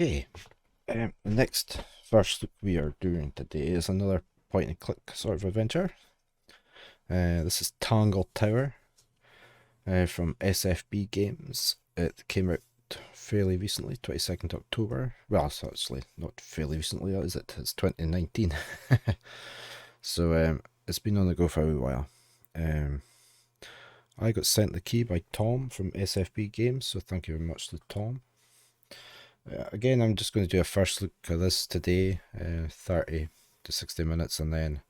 Okay, the next first look we are doing today is another point and click sort of adventure. This is Tangle Tower from SFB Games. It came out fairly recently, 22nd October. Well, it's actually not fairly recently, is it? It's 2019. So it's been on the go for a while. I got sent the key by Tom from SFB Games, so thank you very much to Tom. Again, I'm just going to do a first look at this today, 30 to 60 minutes, and then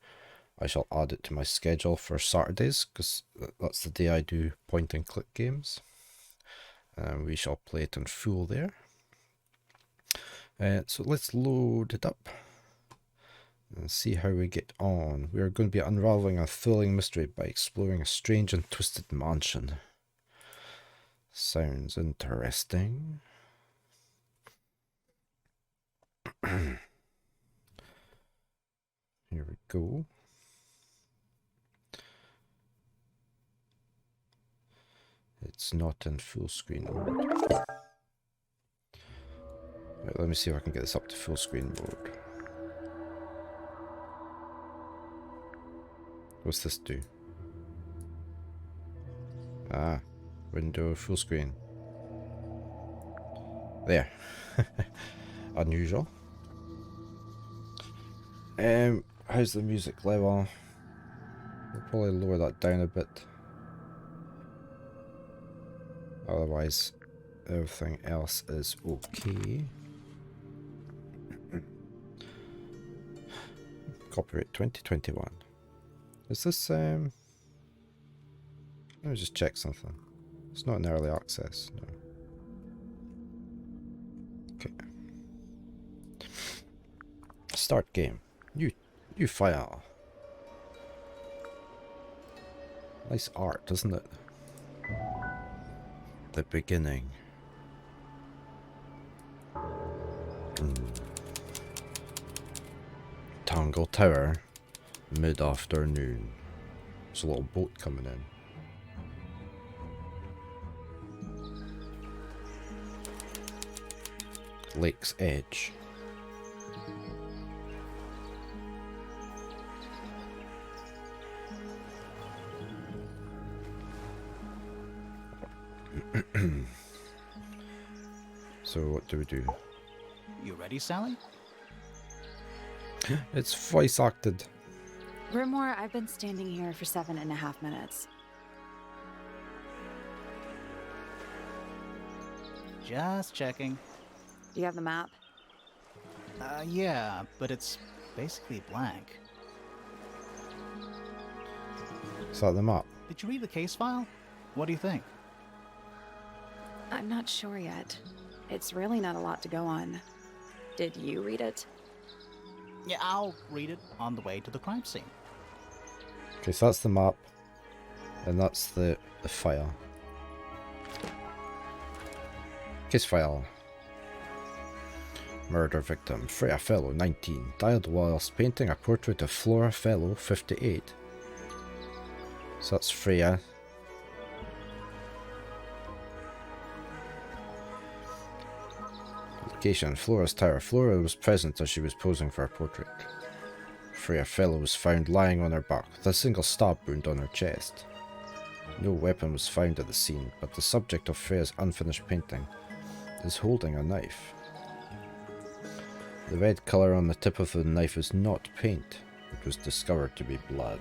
I shall add it to my schedule for Saturdays, because that's the day I do point and click games. We shall play it in full there. So let's load it up and see how we get on. We're going to be unraveling a thrilling mystery by exploring a strange and twisted mansion. Sounds interesting. Here we go. It's not in full screen mode. Right, let me see if I can get this up to full screen mode. What's this do? Ah, window full screen. There. Unusual. How's the music level? We'll probably lower that down a bit. Otherwise, everything else is okay. Copyright 2021. Is this, let me just check something. It's not in early access, no. Okay. Start game. New file. Nice art, isn't it? The beginning. Tangle Tower, mid-afternoon. There's a little boat coming in. Lake's Edge. So what do we do? You ready, Sally? It's voice acted. Rumor, I've been standing here for 7.5 minutes. Just checking. Do you have the map? Yeah, but it's basically blank. Is that the map? Did you read the case file? What do you think? I'm not sure yet. It's really not a lot to go on. Did you read it? Yeah, I'll read it on the way to the crime scene. Okay, so that's the map. And that's the file. Case file. Murder victim, Freya Fellow, 19, died whilst painting a portrait of Flora Fellow, 58. So that's Freya. Location, Flora's Tower. Flora was present as she was posing for a portrait. Freya Fellow was found lying on her back with a single stab wound on her chest. No weapon was found at the scene, but the subject of Freya's unfinished painting is holding a knife. The red colour on the tip of the knife is not paint. It was discovered to be blood.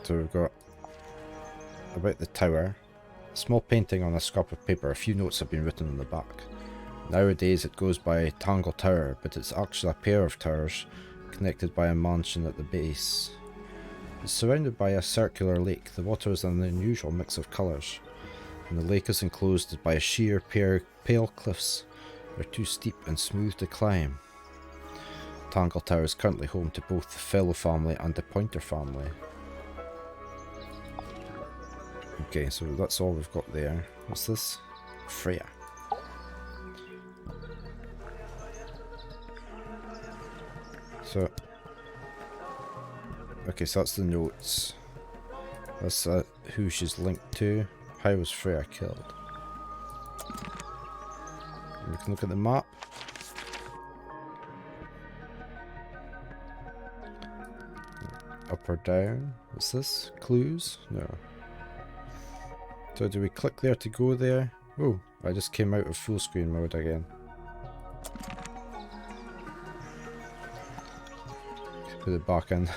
So we've got about the tower, a small painting on a scrap of paper. A few notes have been written on the back. Nowadays it goes by Tangle Tower, but it's actually a pair of towers connected by a mansion at the base. It's surrounded by a circular lake. The water is an unusual mix of colours, and the lake is enclosed by a sheer pale cliffs. They're too steep and smooth to climb. Tangle Tower is currently home to both the Fellow family and the Pointer family. Okay, so that's all we've got there. What's this? Freya. So Okay, so that's the notes. That's who she's linked to. How was Freya killed? We can look at the map. Up or down? What's this? Clues? No. So do we click there to go there? Oh, I just came out of full screen mode again. Put it back in.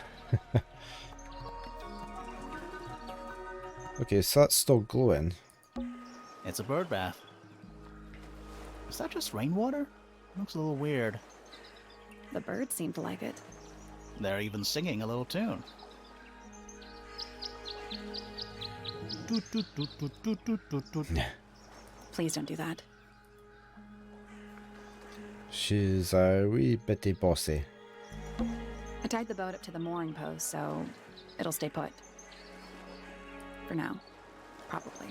Okay, so that's still glowing. It's a bird bath. Is that just rainwater? Looks a little weird. The birds seem to like it. They're even singing a little tune. Toot, toot, toot, toot, toot, toot, toot, toot. Please don't do that. She's a wee bitty bossy. I tied the boat up to the mooring post, so it'll stay put. For now. Probably.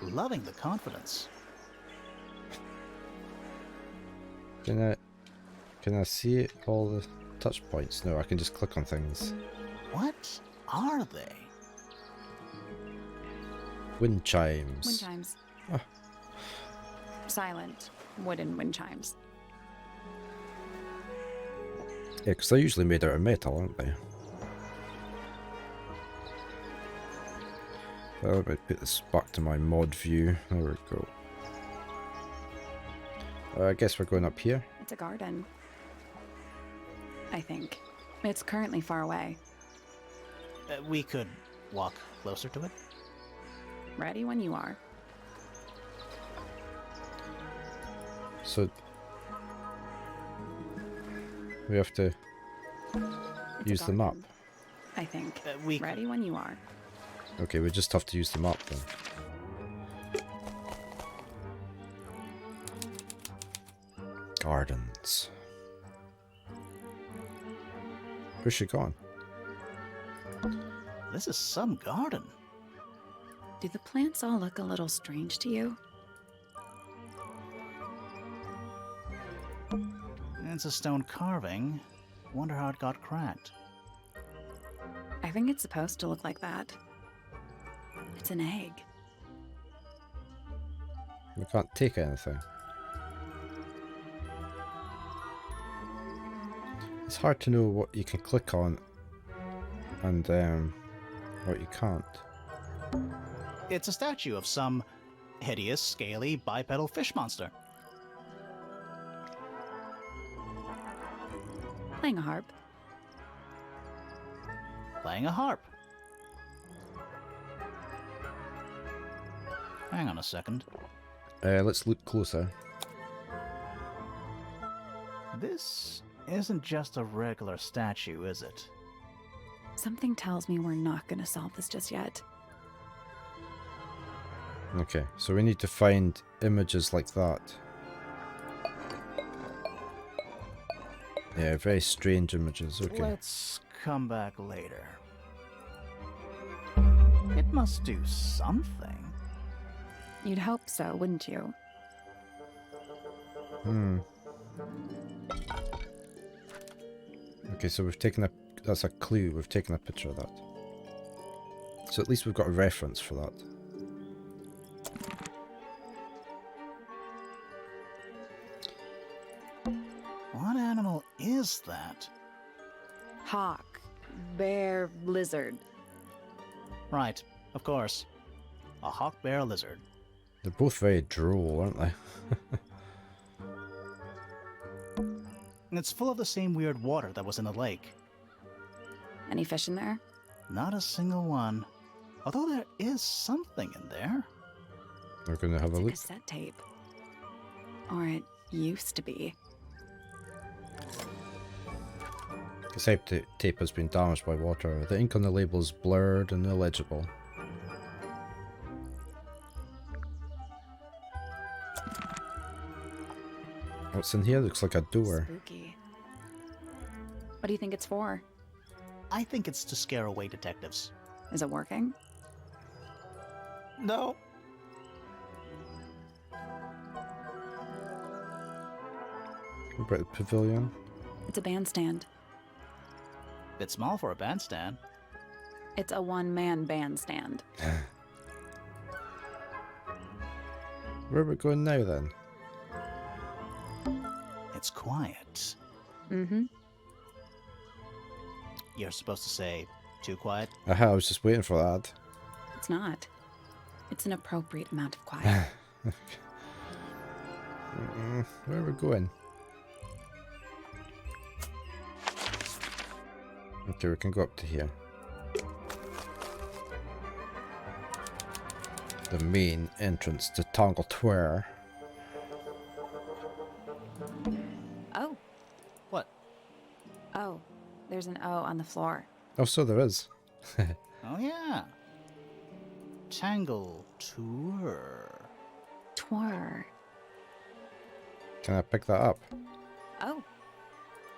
Loving the confidence. Can I see it, all the touch points? No, I can just click on things. What are they? Wind chimes. Wind chimes. Ah. Silent wooden wind chimes. Yeah, because they're usually made out of metal, aren't they? So let me put this back to my mod view. There we go. I guess we're going up here. It's a garden. I think. It's currently far away. We could walk closer to it. Ready when you are. So we have to It's a use the map. garden, I think. We Ready when you are. Okay, we just have to use the map then. Gardens. Where's she gone? This is some garden. Do the plants all look a little strange to you? It's a stone carving. Wonder how it got cracked. I think it's supposed to look like that. It's an egg. We can't take anything. It's hard to know what you can click on and what you can't. It's a statue of some hideous, scaly, bipedal fish monster. Playing a harp. Playing a harp. Hang on a second. Let's look closer. This isn't just a regular statue, is it? Something tells me we're not going to solve this just yet. Okay, so we need to find images like that. Yeah, very strange images. Okay. Let's come back later. It must do something. You'd hope so, wouldn't you? Hmm. Okay, so we've taken a... That's a clue. We've taken a picture of that. So at least we've got a reference for that. What animal is that? Hawk. Bear. Lizard. Right, of course. A hawk bear lizard. They're both very droll, aren't they? And it's full of the same weird water that was in the lake. Any fish in there? Not a single one. Although there is something in there. We're going to have It's a a look. cassette tape. Or it used to be. Cassette tape has been damaged by water. The ink on the label is blurred and illegible. What's in here? Looks like a door. Spooky. What do you think it's for? I think it's to scare away detectives. Is it working? No. What about the pavilion? It's a bandstand. Bit small for a bandstand. It's a one-man bandstand. Where are we going now then? It's quiet. Mm-hmm. You're supposed to say, too quiet? Aha, I was just waiting for that. It's not. It's an appropriate amount of quiet. Where are we going? Okay, we can go up to here. The main entrance to Tangle Tower. Oh. What? Oh. There's an O on the floor. Oh, so there is. Oh, yeah. Tangle Tower. Twir. Can I pick that up? Oh.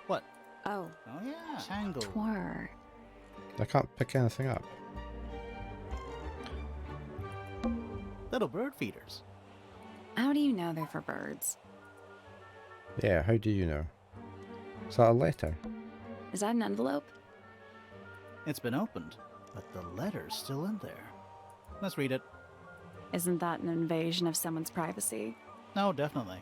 What? Oh. Oh, yeah. Tangle. Twir. I can't pick anything up. Little bird feeders. How do you know they're for birds? Yeah, how do you know? Is that a letter? Is that an envelope? It's been opened, but the letter's still in there. Let's read it. Isn't that an invasion of someone's privacy? No, definitely.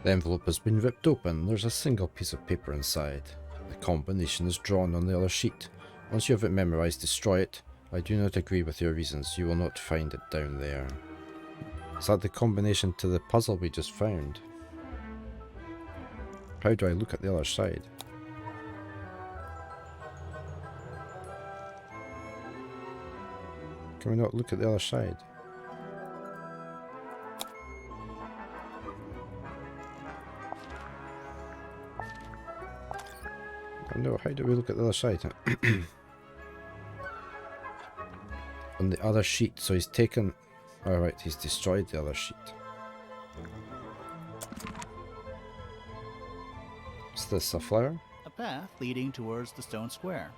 The envelope has been ripped open. There's a single piece of paper inside. The combination is drawn on the other sheet. Once you have it memorized, destroy it. I do not agree with your reasons. You will not find it down there. Is that the combination to the puzzle we just found? How do I look at the other side? Can we not look at the other side? Oh no, how do we look at the other side? On the other sheet, so he's taken... Alright, he's destroyed the other sheet. Is this a flower? A path leading towards the stone square.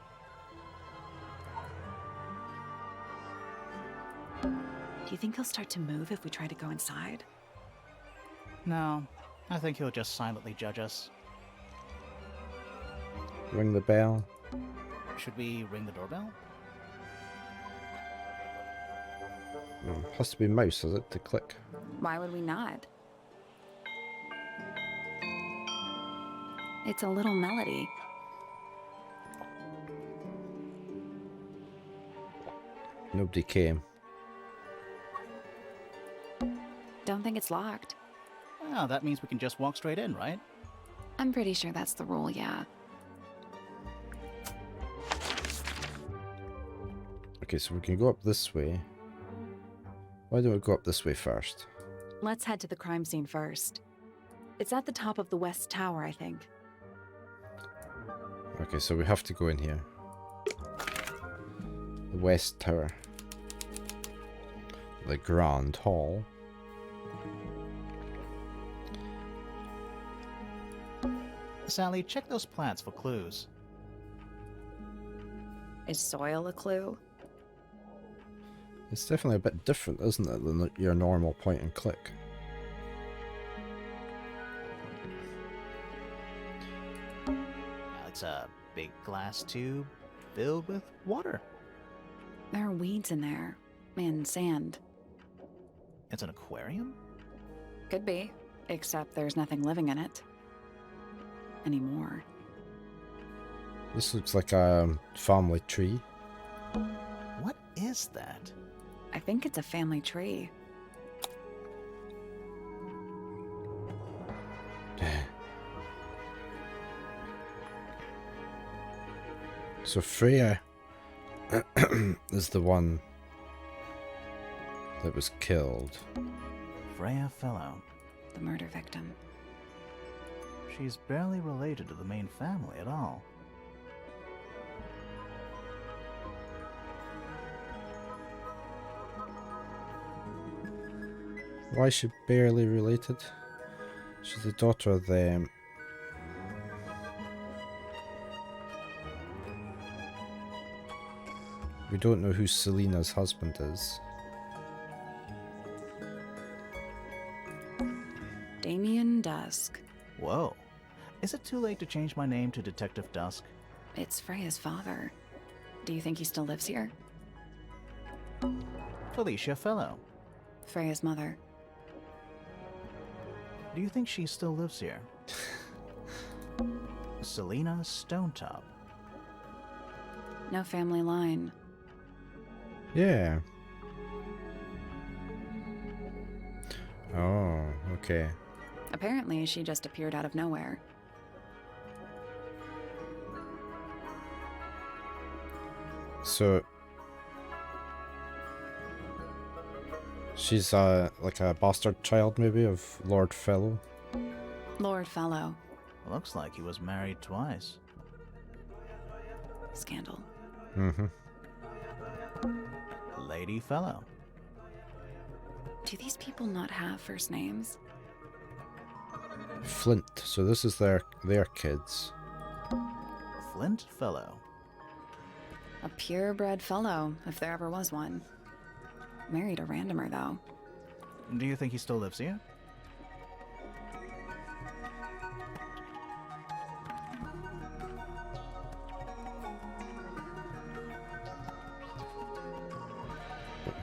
Do you think he'll start to move if we try to go inside? No, I think he'll just silently judge us. Ring the bell. Should we ring the doorbell? Has to be mouse, has it, to click? Why would we not? It's a little melody. Nobody came. Don't think it's locked. Well, that means we can just walk straight in, right? I'm pretty sure that's the rule, yeah. Okay, so we can go up this way. Why don't we go up this way first? Let's head to the crime scene first. It's at the top of the West Tower, I think. Okay, so we have to go in here. The West Tower. The Grand Hall. Sally, check those plants for clues. Is soil a clue? It's definitely a bit different, isn't it, than your normal point and click. It's a big glass tube filled with water. There are weeds in there. And sand. It's an aquarium? Could be. Except there's nothing living in it. Anymore. This looks like a family tree. What is that? I think it's a family tree. So Freya is the one that was killed. Freya Fellow. The murder victim. She's barely related to the main family at all. Why is she barely related? She's the daughter of them. We don't know who Selena's husband is. Damien Dusk. Whoa. Is it too late to change my name to Detective Dusk? It's Freya's father. Do you think he still lives here? Felicia Fellow. Freya's mother. Do you think she still lives here? Selena Stonetop. No family line. Yeah. Oh, okay. Apparently, she just appeared out of nowhere. So she's like a bastard child, maybe, of Lord Fellow. Lord Fellow. Looks like he was married twice. Scandal. Mm-hmm. Lady Fellow. Do these people not have first names? Flint. So this is their kids. Flint Fellow. A purebred fellow, if there ever was one. Married a randomer, though. Do you think he still lives here?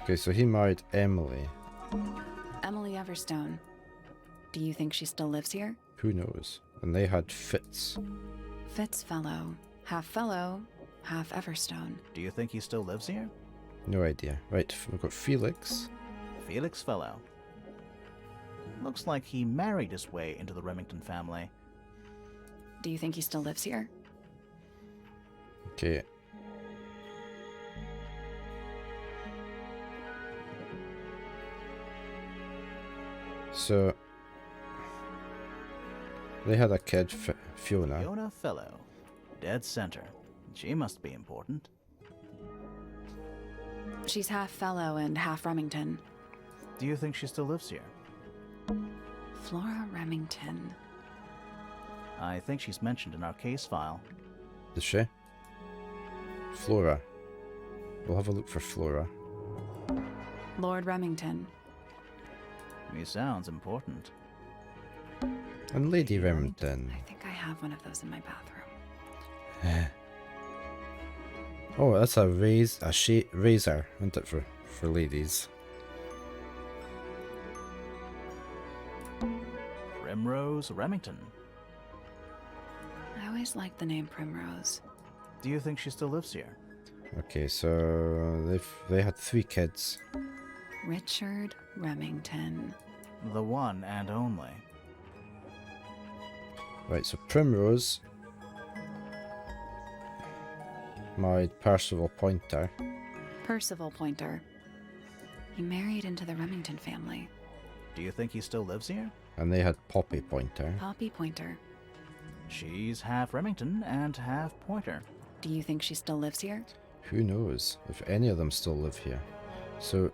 Okay, so he married Emily. Emily Everstone. Do you think she still lives here? Who knows? And they had Fitz. Fitz Fellow. Half Fellow, half Everstone. Do you think he still lives here? No idea. Right, we've got Felix. Felix Fellow. Looks like he married his way into the Remington family. Do you think he still lives here? Okay. So they had a kid, Fiona. Fiona Fellow. Dead center. She must be important. She's half Fellow and half Remington. Do you think she still lives here? Flora Remington. I think she's mentioned in our case file. Is she? Flora. We'll have a look for Flora. Lord Remington. He sounds important. And Lady Remington. I think I have one of those in my bathroom. Oh, that's a razor, isn't it, for ladies? Primrose Remington. I always liked the name Primrose. Do you think she still lives here? Okay, so they had 3 kids. Richard Remington. The one and only. Right, so Primrose married Percival Pointer. Percival Pointer. He married into the Remington family. Do you think he still lives here? And they had Poppy Pointer. Poppy Pointer. She's half Remington and half Pointer. Do you think she still lives here? Who knows if any of them still live here. So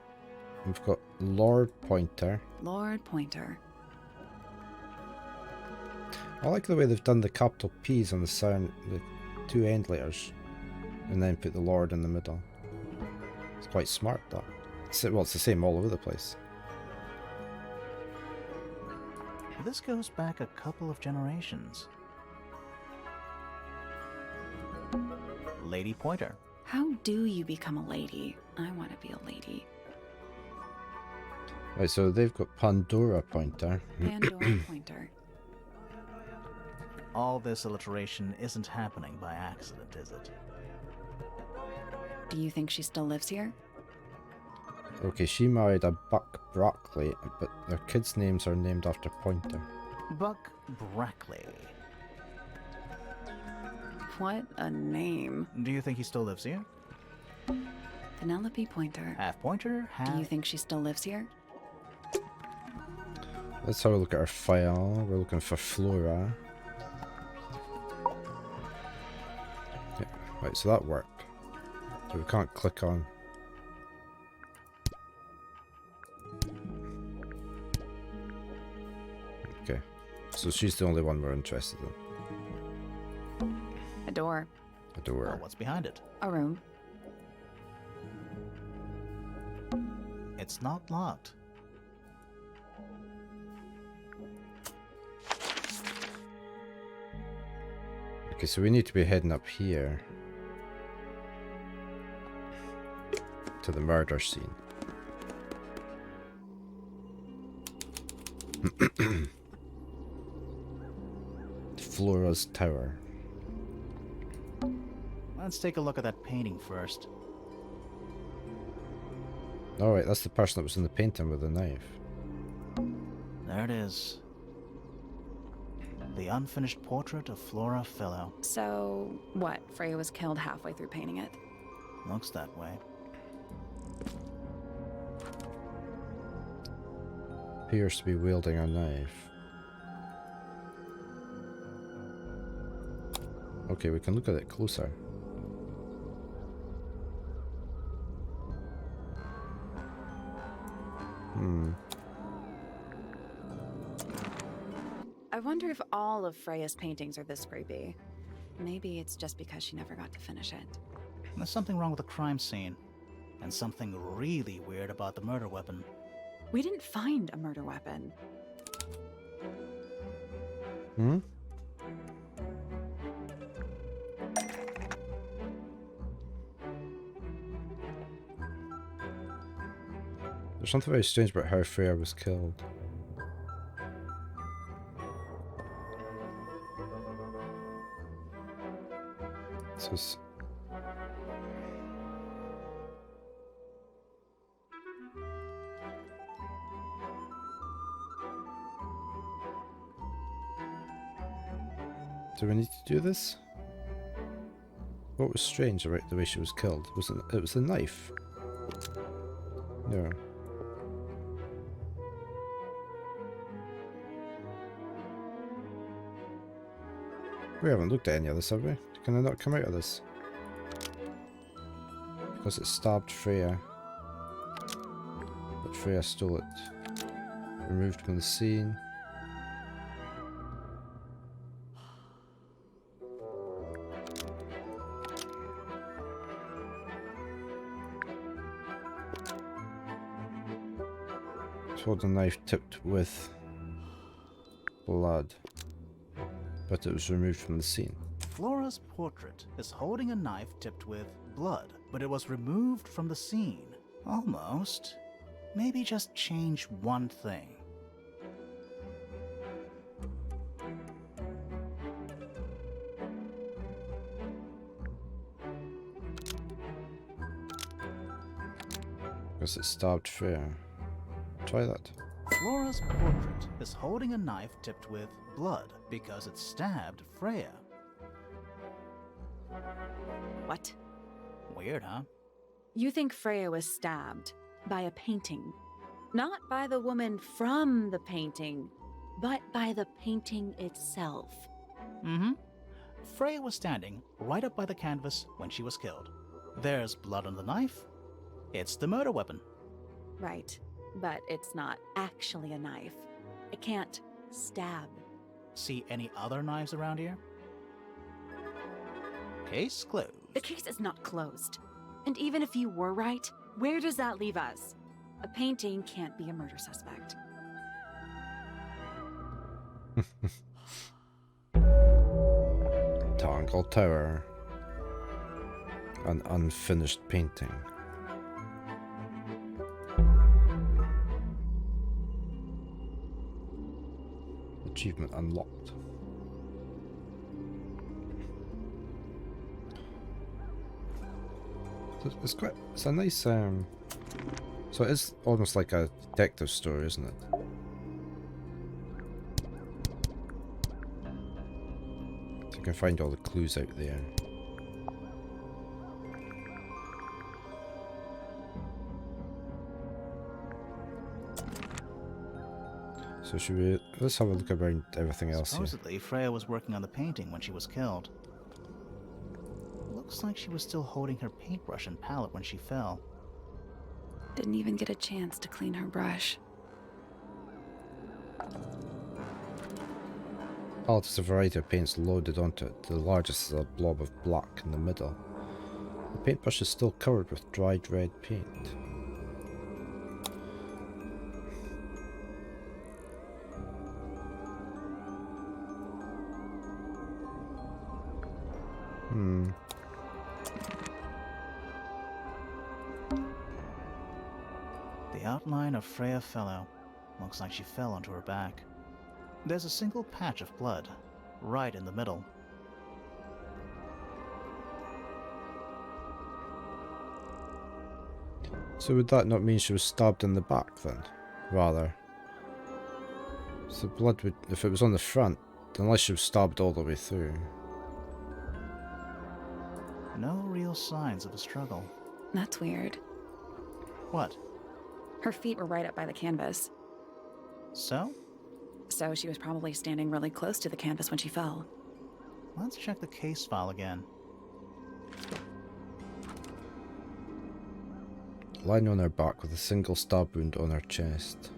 we've got Lord Pointer. Lord Pointer. I like the way they've done the capital P's on the sound, the 2 end letters, and then put the Lord in the middle. It's quite smart, that. Well, it's the same all over the place. This goes back a couple of generations. Lady Pointer. How do you become a lady? I want to be a lady. Right, so they've got Pandora Pointer. Pandora Pointer. All this alliteration isn't happening by accident, is it? Do you think she still lives here? Okay, she married a Buck Brackley, but their kids' names are named after Pointer. Buck Brackley. What a name. Do you think he still lives here? Penelope Pointer. Half Pointer, half... Do you think she still lives here? Let's have a look at our file. We're looking for Flora. Okay, right, so that worked. So we can't click on. Okay, so she's the only one we're interested in. A door. A door. Well, what's behind it? A room. It's not locked. Okay, so we need to be heading up here to the murder scene. Flora's Tower. Let's take a look at that painting first. Alright, that's the person that was in the painting with the knife. There it is. The unfinished portrait of Flora Fellow. So, what? Freya was killed halfway through painting it. Looks that way. Appears to be wielding a knife. Okay, we can look at it closer. I wonder if all of Freya's paintings are this creepy. Maybe it's just because she never got to finish it. There's something wrong with the crime scene. And something really weird about the murder weapon. We didn't find a murder weapon. Hmm? There's something very strange about how Freya was killed. This is... Do we need to do this? What was strange about the way she was killed? It was the knife. Yeah. We haven't looked at any of this, have we? Can I not come out of this? Because it stabbed Freya. But Freya stole it. Removed from the scene. Hold the knife tipped with blood, but it was removed from the scene. Flora's portrait is holding a knife tipped with blood, but it was removed from the scene. Almost. Maybe just change one thing. Because it stabbed Freya. Try that. Flora's portrait is holding a knife tipped with blood because it stabbed Freya. What? Weird, huh? You think Freya was stabbed by a painting? Not by the woman from the painting, but by the painting itself. Mm-hmm. Freya was standing right up by the canvas when she was killed. There's blood on the knife. It's the murder weapon. Right, but it's not actually a knife. It can't stab. See any other knives around here? Case closed. The case is not closed. And even if you were right, where does that leave us? A painting can't be a murder suspect. Tangle Tower. An unfinished painting. Achievement unlocked. It's a nice so it is almost like a detective story, isn't it? So you can find all the clues out there. So should we, let's have a look around everything else here. Supposedly, Freya was working on the painting when she was killed. Looks like she was still holding her paintbrush and palette when she fell. Didn't even get a chance to clean her brush. Palette is a variety of paints loaded onto it. The largest is a blob of black in the middle. The paintbrush is still covered with dried red paint. The outline of Freya Fellow. Looks like she fell onto her back. There's a single patch of blood, right in the middle. So would that not mean she was stabbed in the back then? Rather. So the blood would, if it was on the front, unless she was stabbed all the way through. No real signs of a struggle. That's weird. What? Her feet were right up by the canvas. So? So she was probably standing really close to the canvas when she fell. Let's check the case file again. Lying on her back with a single stab wound on her chest.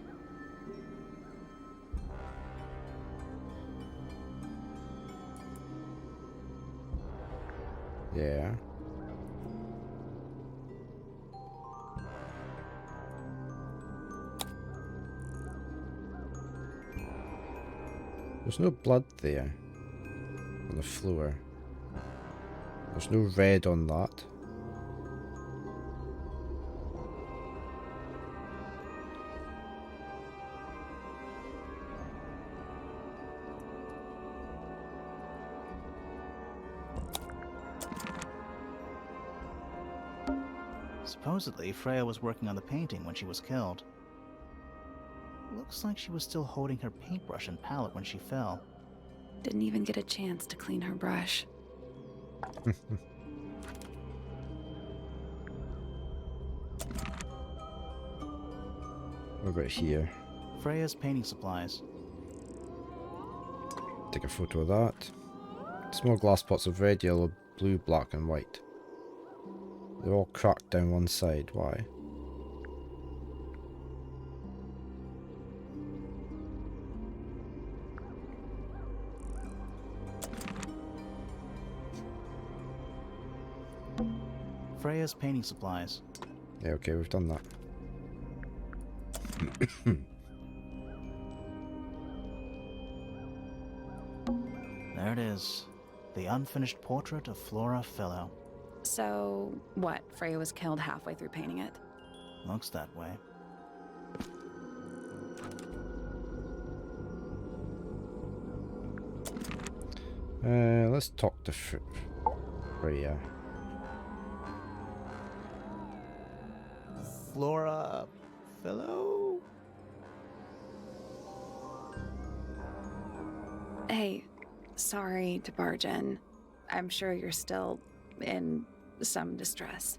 Yeah. There's no blood there on the floor. There's no red on that. Supposedly, Freya was working on the painting when she was killed. Looks like she was still holding her paintbrush and palette when she fell. Didn't even get a chance to clean her brush. What about here? Freya's painting supplies. Take a photo of that. Small glass pots of red, yellow, blue, black and white. They're all cracked down one side. Why? Freya's painting supplies. Yeah, okay, we've done that. There it is. The unfinished portrait of Flora Fellow. So, what? Freya was killed halfway through painting it? Looks that way. Let's talk to Freya. Flora Fellow? Hey, sorry to barge in. I'm sure you're still in some distress.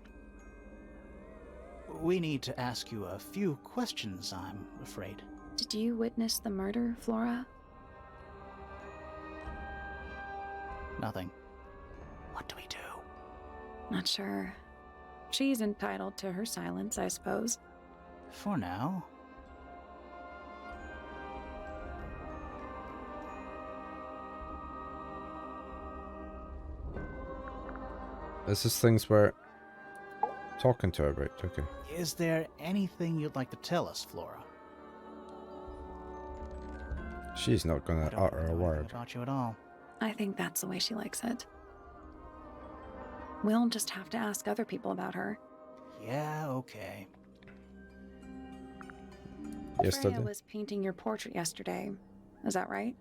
We need to ask you a few questions, I'm afraid. Did you witness the murder, Flora? Nothing. What do we do? Not sure. She's entitled to her silence, I suppose. For now. This is things we're talking to her about, okay. Is there anything you'd like to tell us, Flora? She's not I gonna don't utter a know anything word. about you at all. I think that's the way she likes it. We'll just have to ask other people about her. Yeah, okay. Yesterday? Freya was painting your portrait yesterday. Is that right?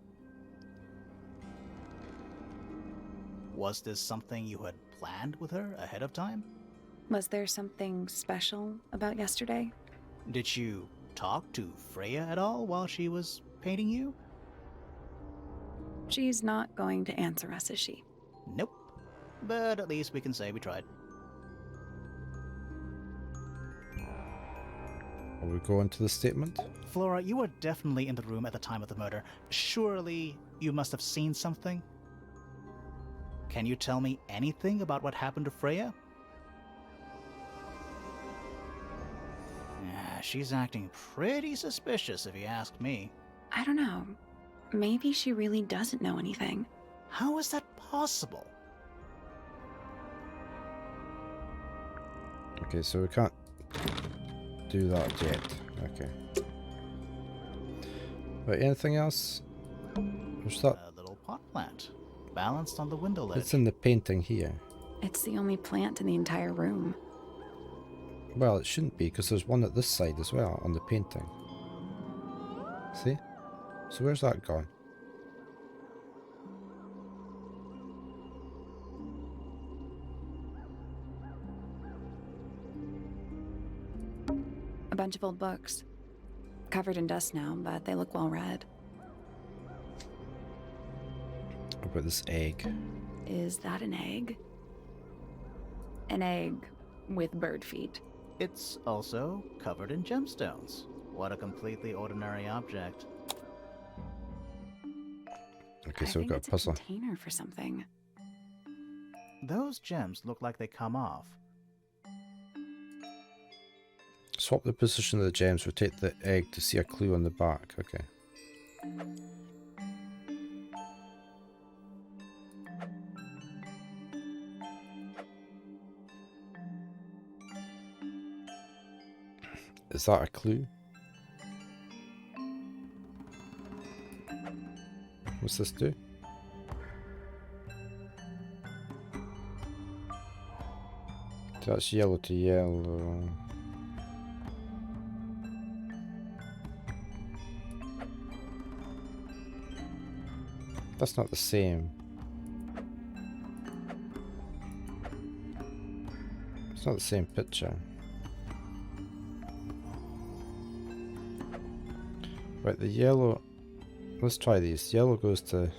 Was this something you had planned with her ahead of time? Was there something special about yesterday? Did you talk to Freya at all while she was painting you? She's not going to answer us, is she? Nope. But at least we can say we tried. Are we going to the statement? Flora, you were definitely in the room at the time of the murder. Surely you must have seen something? Can you tell me anything about what happened to Freya? Yeah, she's acting pretty suspicious if you ask me. I don't know. Maybe she really doesn't know anything. How is that possible? Okay, so we can't do that yet. Okay. Right, anything else? What's that? A little pot plant. balanced on the window ledge. It's in the painting here. It's the only plant in the entire room. Well, it shouldn't be, because there's one at this side as well, on the painting. See? So where's that gone? A bunch of old books. Covered in dust now, but they look well read. What about this egg? Is that an egg? An egg with bird feet. It's also covered in gemstones. What a completely ordinary object. Okay, I so we've think got it's a puzzle. container for something. Those gems look like they come off. Swap the position of the gems, rotate the egg to see a clue on the back. Okay. Is that a clue? What's this do? That's yellow to yellow. That's not the same. It's not the same picture. Right, the yellow... Let's try these. Yellow goes to...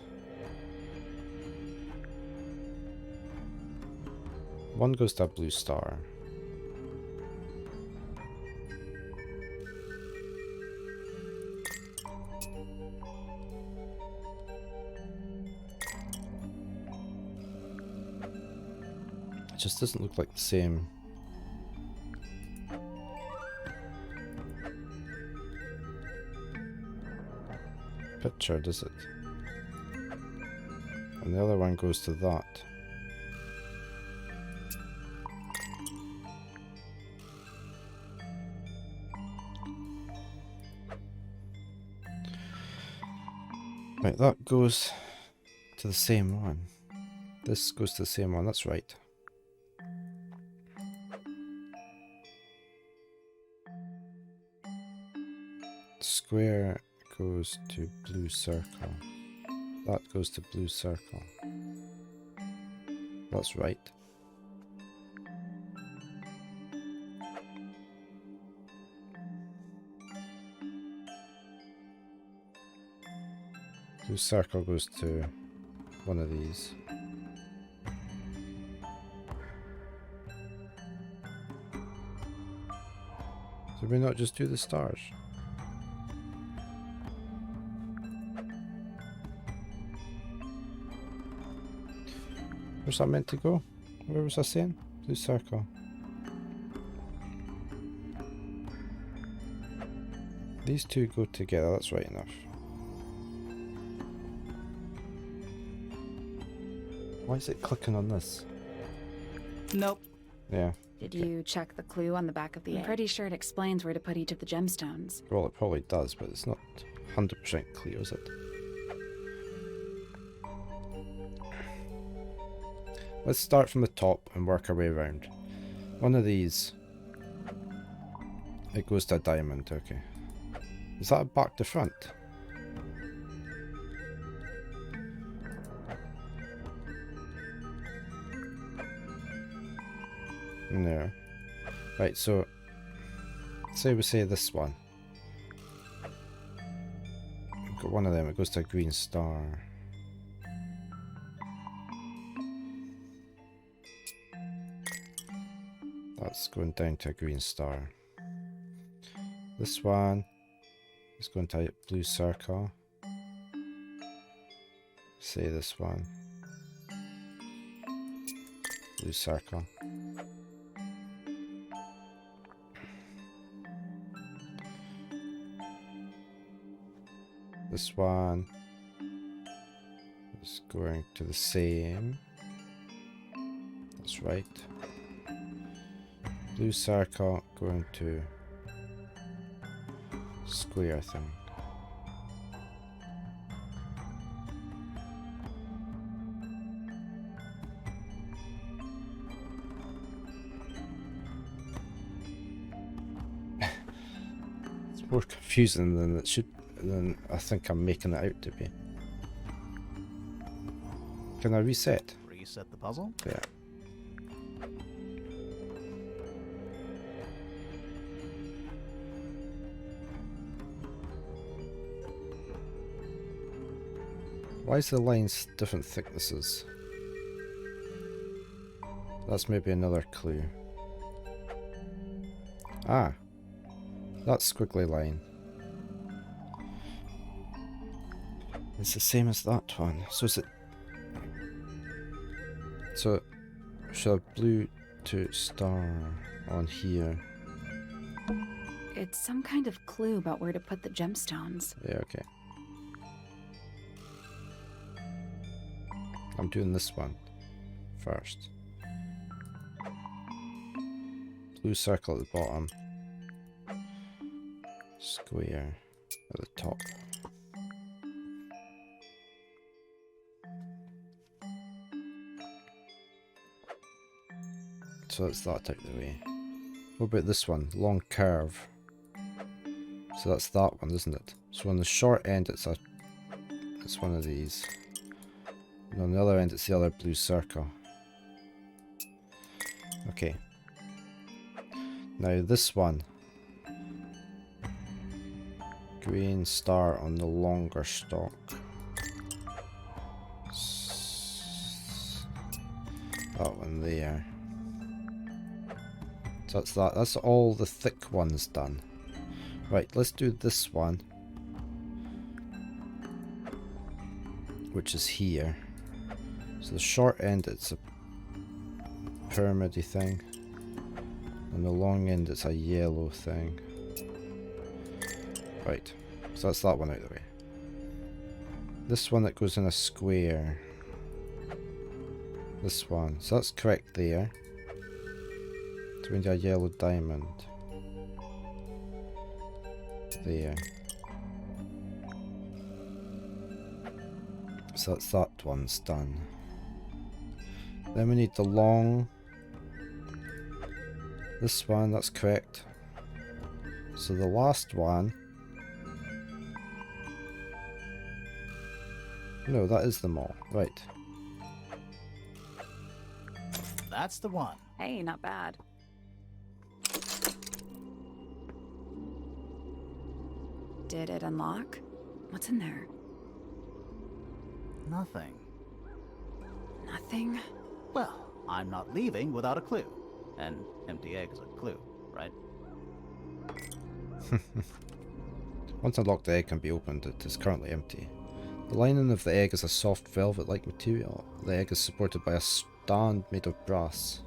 One goes to a blue star. It just doesn't look like the same. Picture, does it? And the other one goes to that. Right, that goes to the same one. This goes to the same one, that's right. Square goes to blue circle. That goes to blue circle. That's right. Blue circle goes to one of these. Did we not just do the stars? Where's that meant to go? Where was I saying? Blue circle. These two go together, that's right enough. Why is it clicking on this? Nope. Yeah. Did you check the clue on the back of the egg? I'm pretty sure it explains where to put each of the gemstones. Well, it probably does, but it's not 100% clear, is it? Let's start from the top and work our way around. One of these, it goes to a diamond, okay. Is that a back to front? No. Right, so say we say this one. We've got one of them, it goes to a green star. That's going down to a green star. This one is going to a blue circle. Say this one. Blue circle. This one is going to the same. That's right. Blue circle going to square thing. more confusing than it should, than I think I'm making it out to be. Can I reset? Reset the puzzle? Yeah. Why is the lines different thicknesses? That's maybe another clue. Ah, that squiggly line. It's the same as that one. So is it? So should I blue to star on here? It's some kind of clue about where to put the gemstones. Yeah, okay. I'm doing this one first. Blue circle at the bottom. Square at the top. So that's that out of the way. What about this one? Long curve. So that's that one, isn't it? So on the short end it's one of these. And on the other end it's the other blue circle. Okay. Now this one. Green star on the longer stalk. That one there. So that's that. That's all the thick ones done. Right, let's do this one. Which is here. So the short end it's a pyramid-y thing. And the long end it's a yellow thing. Right, so that's that one out of the way. This one that goes in a square. This one, so that's correct there. So we need a yellow diamond. There. So that's that one's done. Then we need the long. This one, that's correct. So the last one. No, that is them all. Right. That's the one. Hey, not bad. Did it unlock? What's in there? Nothing. Nothing? Well, I'm not leaving without a clue. An empty egg is a clue, right? Once unlocked, the egg can be opened. It is currently empty. The lining of the egg is a soft velvet-like material. The egg is supported by a stand made of brass.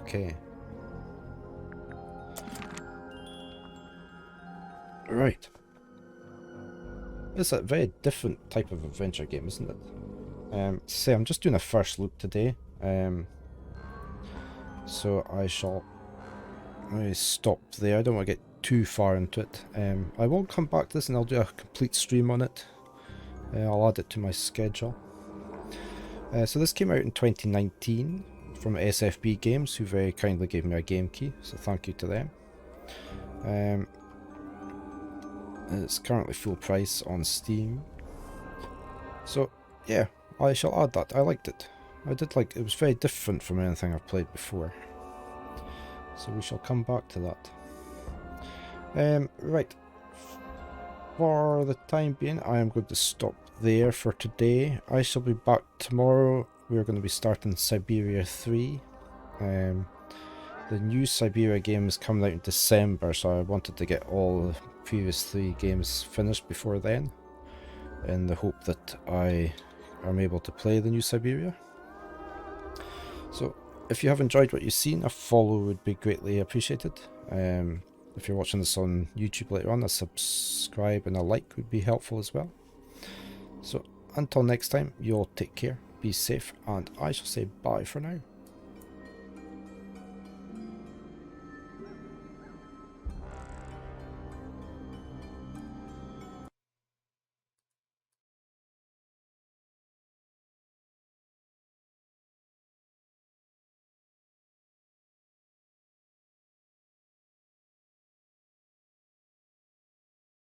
Okay. Right. It's a very different type of adventure game, isn't it? Say, I'm just doing a first look today. So I shall stop there. I don't want to get too far into it. I will come back to this and I'll do a complete stream on it. I'll add it to my schedule. So this came out in 2019 from SFB Games, who very kindly gave me a game key, so thank you to them. It's currently full price on Steam. So yeah, I shall add that. I liked it. I did like it. It was very different from anything I've played before. So we shall come back to that. Right. For the time being, I am going to stop there for today. I shall be back tomorrow. We're going to be starting Siberia 3. The new Siberia game is coming out in December, so I wanted to get all the previous 3 games finished before then, in the hope that I am able to play the new Siberia. So, if you have enjoyed what you've seen, a follow would be greatly appreciated. If you're watching this on YouTube later on, a subscribe and a like would be helpful as well. So, until next time, you all take care, be safe, and I shall say bye for now.